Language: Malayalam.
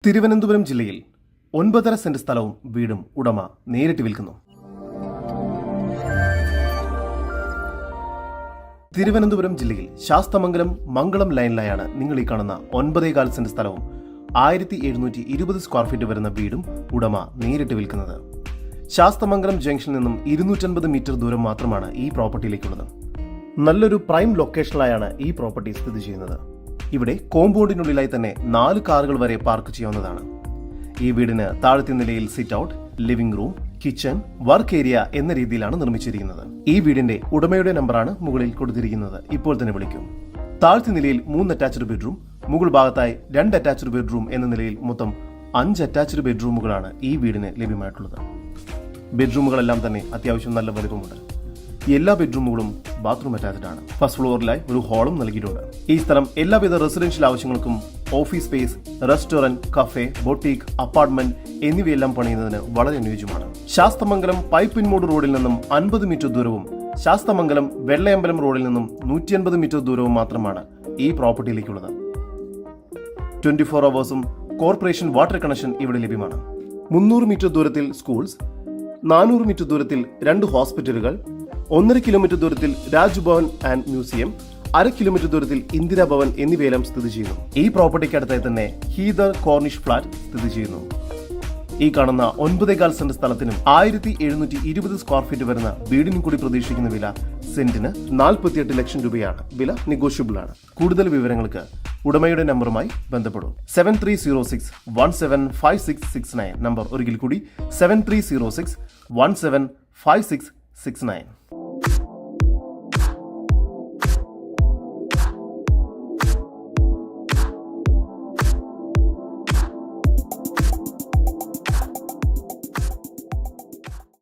തിരുവനന്തപുരം ജില്ലയിൽ 9.5 സെന്റ് സ്ഥലവും വീടും ഉടമ നേരിട്ട് വിൽക്കുന്നു. തിരുവനന്തപുരം ജില്ലയിൽ ശാസ്തമംഗലം മംഗളം ലൈനിലായാണ് നിങ്ങൾ ഈ കാണുന്ന 9.4 സെന്റ് സ്ഥലവും 1720 സ്ക്വയർ ഫീറ്റ് വരുന്ന വീടും ഉടമ നേരിട്ട് വിൽക്കുന്നത്. ശാസ്തമംഗലം ജംഗ്ഷനിൽ നിന്നും 250 മീറ്റർ ദൂരം മാത്രമാണ് ഈ പ്രോപ്പർട്ടിയിലേക്കുള്ളത്. നല്ലൊരു പ്രൈം ലൊക്കേഷനിലായാണ് ഈ പ്രോപ്പർട്ടി സ്ഥിതി ചെയ്യുന്നത്. ഇവിടെ കോമ്പൗണ്ടിനുള്ളിലായി തന്നെ 4 കാറുകൾ വരെ പാർക്ക് ചെയ്യാവുന്നതാണ്. ഈ വീടിന് താഴത്തെ നിലയിൽ sit out, living room, kitchen, work area എന്ന രീതിയിലാണ് നിർമ്മിച്ചിരിക്കുന്നത്. ഈ വീടിന്റെ ഉടമയുടെ നമ്പറാണ് മുകളിൽ കൊടുത്തിരിക്കുന്നത്. ഇപ്പോൾ തന്നെ വിളിക്കും. താഴത്തെ നിലയിൽ 3 അറ്റാച്ച്ഡ് ബെഡ്റൂം, മുകൾ ഭാഗത്തായി 2 അറ്റാച്ച്ഡ് ബെഡ്റൂം എന്ന നിലയിൽ മൊത്തം 5 അറ്റാച്ച്ഡ് ബെഡ്റൂമുകളാണ് ഈ വീടിന് ലഭ്യമായിട്ടുള്ളത്. ബെഡ്റൂമുകളെല്ലാം തന്നെ അത്യാവശ്യം നല്ല വലുപ്പമുണ്ട്. എല്ലാ ബെഡ്റൂമുകളും ബാത്റൂം അറ്റാച്ച്ഡ് ആണ്. ഫസ്റ്റ് ഫ്ലോറിലായി ഒരു ഹാളും നൽകിയിട്ടുണ്ട്. ഈ സ്ഥലം എല്ലാവിധ റെസിഡൻഷ്യൽ ആവശ്യങ്ങൾക്കും office space, restaurant, cafe, boutique, apartment എന്നിവയെല്ലാം പണിയുന്നതിന് വളരെ അനുയോജ്യമാണ്. ശാസ്തമംഗലം പൈപ്പിൻമൂട് റോഡിൽ നിന്നും 50 മീറ്റർ ദൂരവും ശാസ്തമംഗലം വെള്ളയമ്പലം റോഡിൽ നിന്നും 150 മീറ്റർ ദൂരവും മാത്രമാണ് ഈ പ്രോപ്പർട്ടിയിലേക്കുള്ളത്. 24 അവേഴ്സും കോർപ്പറേഷൻ വാട്ടർ കണക്ഷൻ ഇവിടെ ലഭ്യമാണ്. 300 മീറ്റർ ദൂരത്തിൽ സ്കൂൾസ്, 400 മീറ്റർ ദൂരത്തിൽ 2 ഹോസ്പിറ്റലുകൾ, 1.5 കിലോമീറ്റർ ദൂരത്തിൽ രാജ്ഭവൻ ആൻഡ് മ്യൂസിയം, 1/2 കിലോമീറ്റർ ദൂരത്തിൽ ഇന്ദിരാഭവൻ എന്നിവയെല്ലാം സ്ഥിതി ചെയ്യുന്നു. ഈ പ്രോപ്പർട്ടിക്ക് അടുത്തായി തന്നെ ഹീദർ കോർണിഷ് ഫ്ലാറ്റ് സ്ഥിതി ചെയ്യുന്നു. ഈ കാണുന്ന 9.4 സെന്റ് സ്ഥലത്തിനും 1720 സ്ക്വയർ ഫീറ്റ് വരുന്ന വീടിനും കൂടി പ്രതീക്ഷിക്കുന്ന വില സെന്റിന് 48 ലക്ഷം രൂപയാണ്. വില നെഗോഷ്യബിൾ ആണ്. കൂടുതൽ വിവരങ്ങൾക്ക് ഉടമയുടെ നമ്പറുമായി ബന്ധപ്പെടും. 7306175669 നമ്പർ ഒരിക്കൽ കൂടി 7306175669.